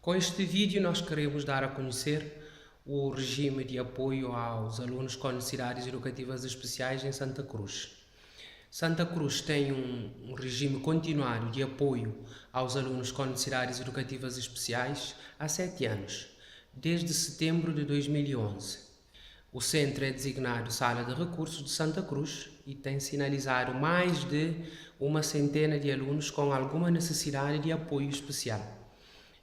Com este vídeo nós queremos dar a conhecer o regime de apoio aos alunos com necessidades educativas especiais em Santa Cruz. Santa Cruz tem um regime continuado de apoio aos alunos com necessidades educativas especiais há 7 anos, desde setembro de 2011. O centro é designado Sala de Recursos de Santa Cruz e tem sinalizado mais de uma centena de alunos com alguma necessidade de apoio especial.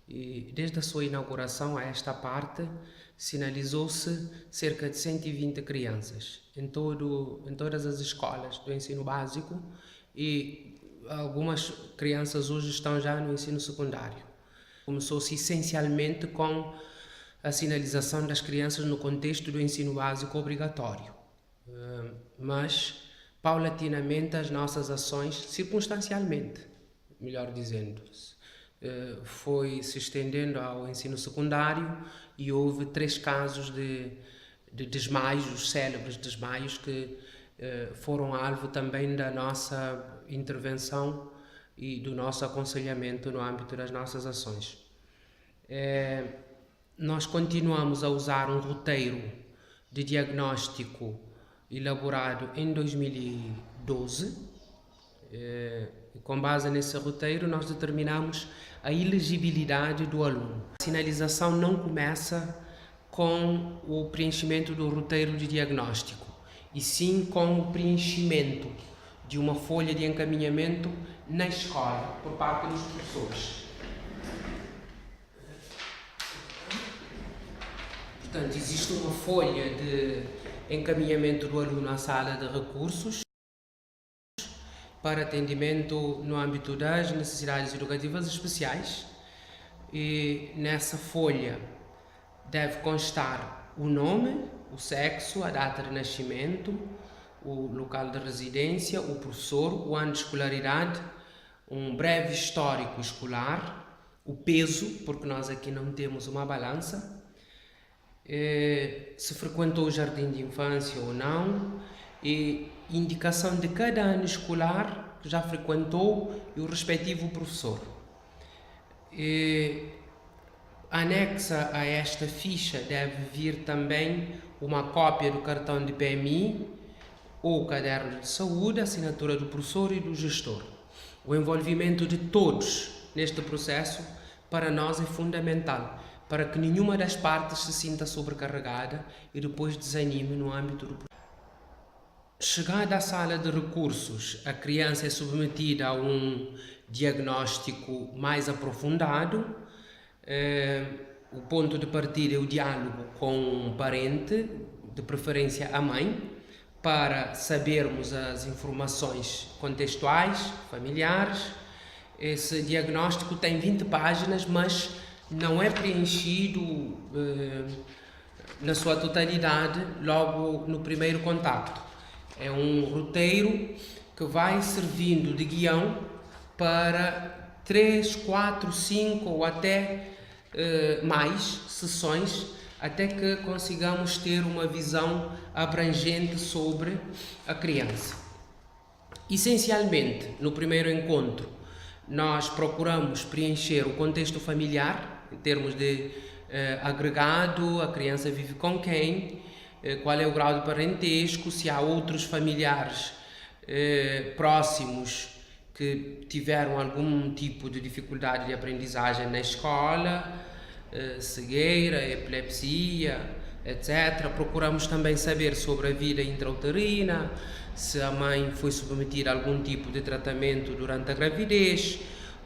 E desde a sua inauguração a esta parte, sinalizou-se cerca de 120 crianças em todas as escolas do ensino básico, e algumas crianças hoje estão já no ensino secundário. Começou-se essencialmente com a sinalização das crianças no contexto do ensino básico obrigatório, mas paulatinamente as nossas ações, circunstancialmente, melhor dizendo, foi se estendendo ao ensino secundário, e houve 3 casos de desmaios, os célebres desmaios, que foram alvo também da nossa intervenção e do nosso aconselhamento no âmbito das nossas ações. Nós continuamos a usar um roteiro de diagnóstico elaborado em 2012. Com base nesse roteiro, nós determinamos a elegibilidade do aluno. A sinalização não começa com o preenchimento do roteiro de diagnóstico, e sim com o preenchimento de uma folha de encaminhamento na escola, por parte dos professores. Portanto, existe uma folha de encaminhamento do aluno à sala de recursos para atendimento no âmbito das necessidades educativas especiais, e nessa folha deve constar o nome, o sexo, a data de nascimento, o local de residência, o professor, o ano de escolaridade, um breve histórico escolar, o peso, porque nós aqui não temos uma balança, se frequentou o jardim de infância ou não, e indicação de cada ano escolar que já frequentou e o respectivo professor. Anexa a esta ficha deve vir também uma cópia do cartão de PMI ou caderno de saúde, assinatura do professor e do gestor. O envolvimento de todos neste processo para nós é fundamental, para que nenhuma das partes se sinta sobrecarregada e depois desanime no âmbito do processo. Chegada à sala de recursos, a criança é submetida a um diagnóstico mais aprofundado. O ponto de partida é o diálogo com um parente, de preferência a mãe, para sabermos as informações contextuais, familiares. Esse diagnóstico tem 20 páginas, mas não é preenchido na sua totalidade logo no primeiro contacto. É um roteiro que vai servindo de guião para 3, 4, 5 ou até mais sessões, até que consigamos ter uma visão abrangente sobre a criança. Essencialmente, no primeiro encontro, nós procuramos preencher o contexto familiar, em termos de agregado, a criança vive com quem, qual é o grau de parentesco, se há outros familiares próximos que tiveram algum tipo de dificuldade de aprendizagem na escola, cegueira, epilepsia, etc. Procuramos também saber sobre a vida intrauterina, se a mãe foi submetida a algum tipo de tratamento durante a gravidez,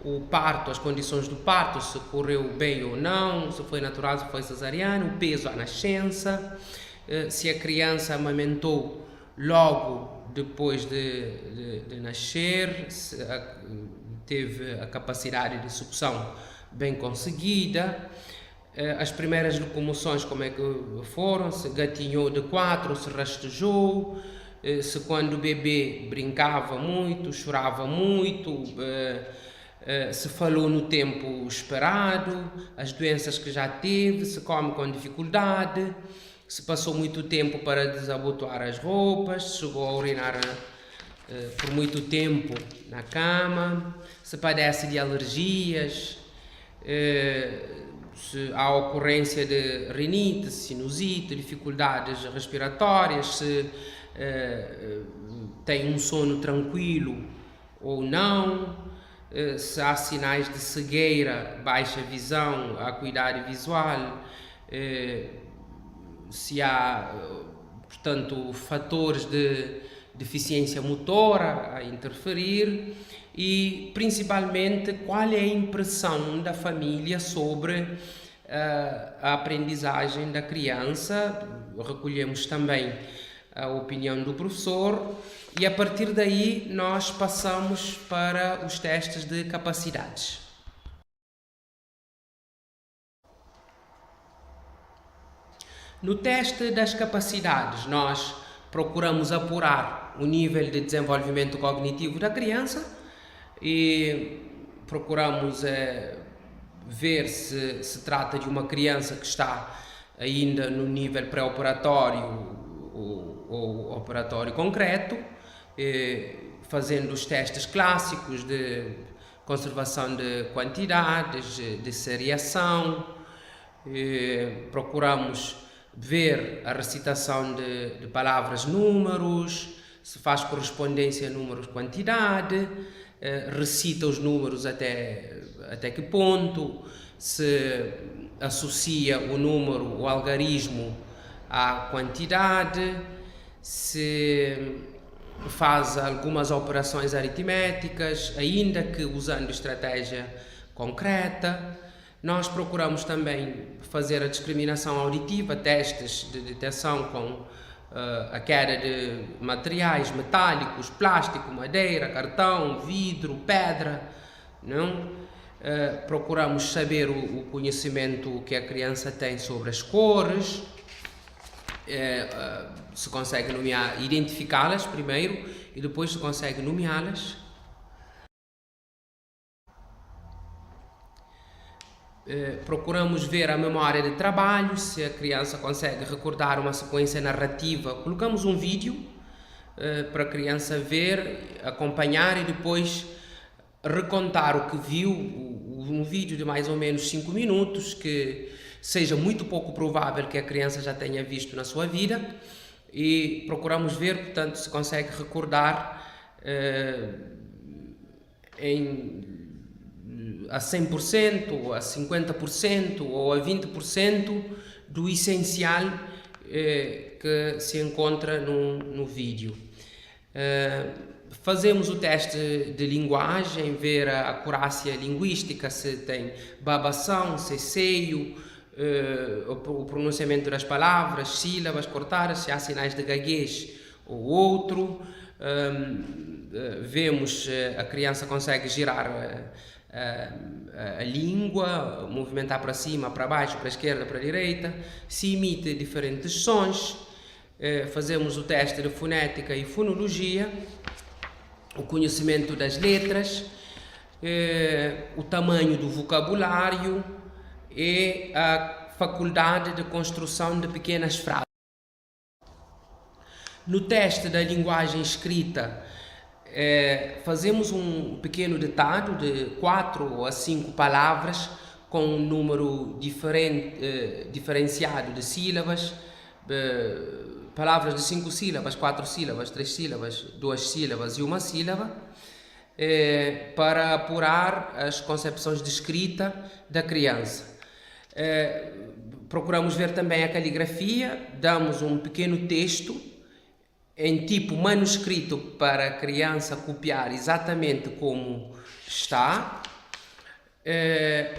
o parto, as condições do parto, se correu bem ou não, se foi natural, se foi cesariano, o peso à nascença, se a criança amamentou logo depois de nascer, se teve a capacidade de sucção bem conseguida, as primeiras locomoções como é que foram, se gatinhou de 4, se rastejou, se quando o bebê brincava muito, chorava muito, se falou no tempo esperado, as doenças que já teve, se come com dificuldade, se passou muito tempo para desabotoar as roupas, se chegou a urinar por muito tempo na cama, se padece de alergias, se há ocorrência de rinite, sinusite, dificuldades respiratórias, se tem um sono tranquilo ou não, se há sinais de cegueira, baixa visão, acuidade visual, se há, portanto, fatores de deficiência motora a interferir e, principalmente, qual é a impressão da família sobre a aprendizagem da criança. Recolhemos também a opinião do professor e, a partir daí, nós passamos para os testes de capacidades. No teste das capacidades, nós procuramos apurar o nível de desenvolvimento cognitivo da criança e procuramos ver se trata de uma criança que está ainda no nível pré-operatório ou operatório concreto, fazendo os testes clássicos de conservação de quantidades, de seriação. Procuramos ver a recitação de palavras, números, se faz correspondência números, quantidade, recita os números até que ponto, se associa o número, o algarismo à quantidade, se faz algumas operações aritméticas, ainda que usando estratégia concreta. Nós procuramos também fazer a discriminação auditiva, testes de detecção com a queda de materiais metálicos, plástico, madeira, cartão, vidro, pedra, não? Procuramos saber o conhecimento que a criança tem sobre as cores, se consegue nomear, identificá-las primeiro e depois se consegue nomeá-las. Procuramos ver a memória de trabalho, se a criança consegue recordar uma sequência narrativa. Colocamos um vídeo para a criança ver, acompanhar e depois recontar o que viu, um vídeo de mais ou menos 5 minutos, que seja muito pouco provável que a criança já tenha visto na sua vida, e procuramos ver, portanto, se consegue recordar a 100%, ou a 50%, ou a 20% do essencial que se encontra no vídeo. Fazemos o teste de linguagem, ver a acurácia linguística, se tem babação, ceceio, o pronunciamento das palavras, sílabas cortadas, se há sinais de gaguez ou outro. Vemos a criança consegue girar a língua, movimentar para cima, para baixo, para a esquerda, para a direita, se imita diferentes sons. Fazemos o teste de fonética e fonologia, o conhecimento das letras, o tamanho do vocabulário e a faculdade de construção de pequenas frases. No teste da linguagem escrita, fazemos um pequeno ditado de 4 a 5 palavras com um número diferenciado de sílabas, palavras de 5 sílabas, 4 sílabas, 3 sílabas, 2 sílabas e 1 sílaba, para apurar as concepções de escrita da criança. Procuramos ver também a caligrafia, damos um pequeno texto em tipo manuscrito para a criança copiar exatamente como está.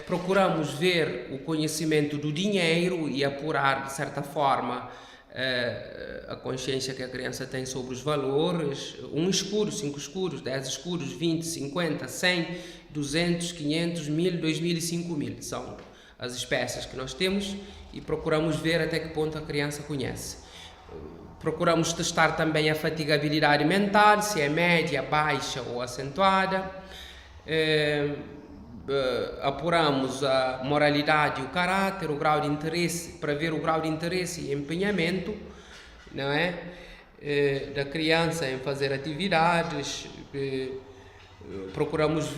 Procuramos ver o conhecimento do dinheiro e apurar, de certa forma, a consciência que a criança tem sobre os valores: 1 escuro, 5 escuros, 10 escuros, 20, 50, 100, 200, 500, 1000, 2000 e 5000. São as espécies que nós temos e procuramos ver até que ponto a criança conhece. Procuramos testar também a fatigabilidade mental, se é média, baixa ou acentuada. Apuramos a moralidade e o caráter, o grau de interesse, para ver o grau de interesse e empenhamento, não é? Da criança em fazer atividades, procuramos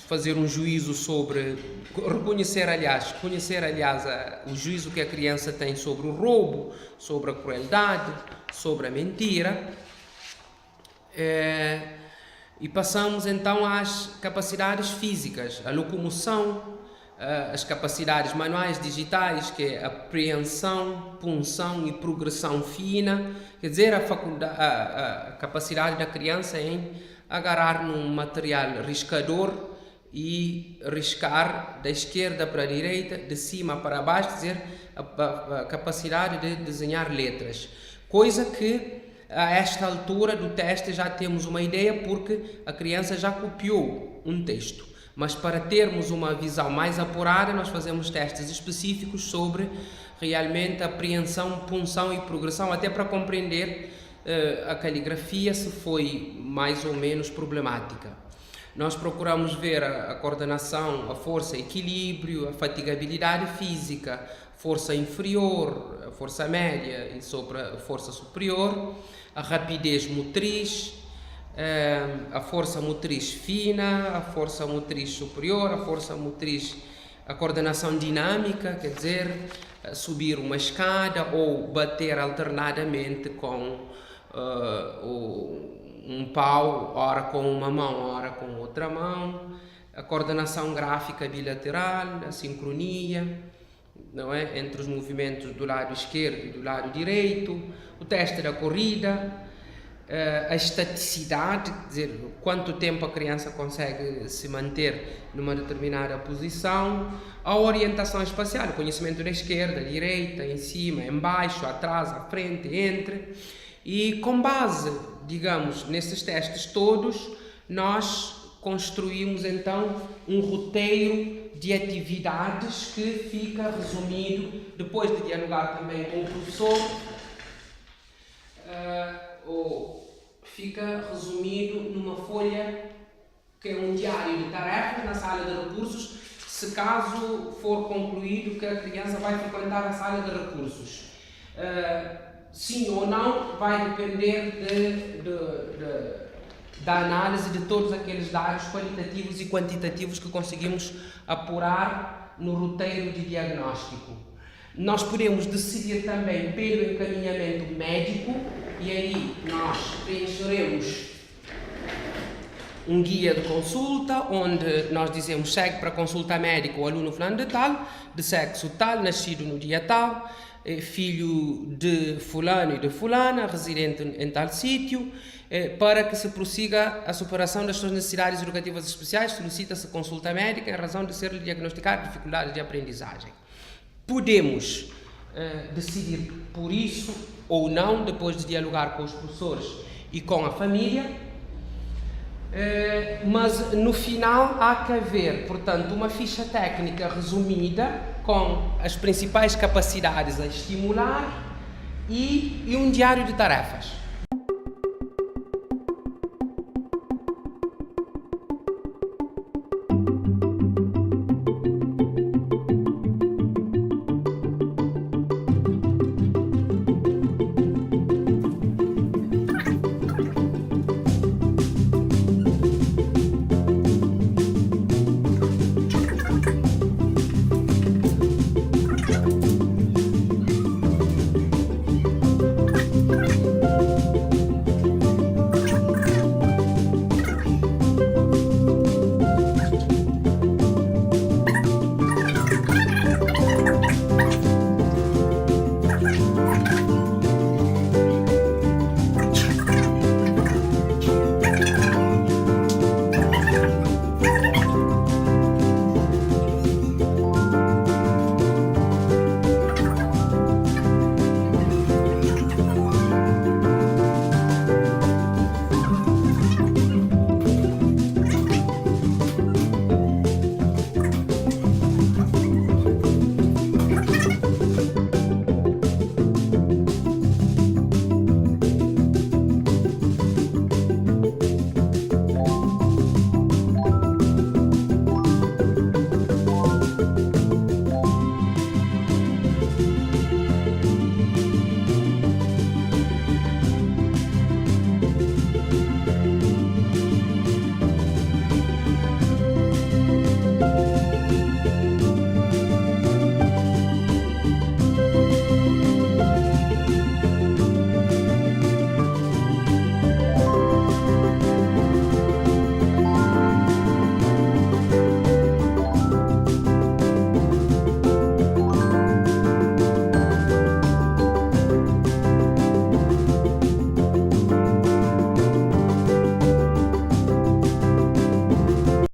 fazer um juízo sobre, conhecer aliás o juízo que a criança tem sobre o roubo, sobre a crueldade, sobre a mentira. E passamos então às capacidades físicas, a locomoção, as capacidades manuais digitais, que é apreensão, punção e progressão fina, quer dizer, a capacidade da criança em agarrar num material riscador e riscar da esquerda para a direita, de cima para baixo, quer dizer, a capacidade de desenhar letras, coisa que a esta altura do teste já temos uma ideia, porque a criança já copiou um texto. Mas para termos uma visão mais apurada, nós fazemos testes específicos sobre realmente apreensão, punção e progressão, até para compreender a caligrafia, se foi mais ou menos problemática. Nós procuramos ver a coordenação, a força, equilíbrio, a fatigabilidade física, força inferior, a força média e sobre a força superior, a rapidez motriz, a força motriz fina, a força motriz superior, a força motriz, a coordenação dinâmica, quer dizer, subir uma escada ou bater alternadamente com um pau, ora com uma mão, ora com outra mão, a coordenação gráfica bilateral, a sincronia, não é? Entre os movimentos do lado esquerdo e do lado direito, o teste da corrida, a estaticidade, quer dizer, quanto tempo a criança consegue se manter numa determinada posição, a orientação espacial, o conhecimento da esquerda, direita, em cima, em baixo, atrás, à frente, entre, e com base, digamos, nesses testes todos, nós construímos então um roteiro de atividades que fica resumido, depois de dialogar também com o professor, fica resumido numa folha que é um diário de tarefas na sala de recursos, se caso for concluído que a criança vai frequentar a sala de recursos. Sim ou não vai depender da análise de todos aqueles dados qualitativos e quantitativos que conseguimos apurar no roteiro de diagnóstico. Nós podemos decidir também pelo encaminhamento médico, e aí nós preencheremos um guia de consulta, onde nós dizemos: segue para consulta médica o aluno fulano de tal, de sexo tal, nascido no dia tal, filho de fulano e de fulana, residente em tal sítio, para que se prossiga a superação das suas necessidades educativas especiais, solicita-se consulta médica em razão de ser-lhe diagnosticada dificuldade de aprendizagem. Podemos decidir por isso ou não, depois de dialogar com os professores e com a família, mas no final há que haver, portanto, uma ficha técnica resumida com as principais capacidades a estimular e um diário de tarefas.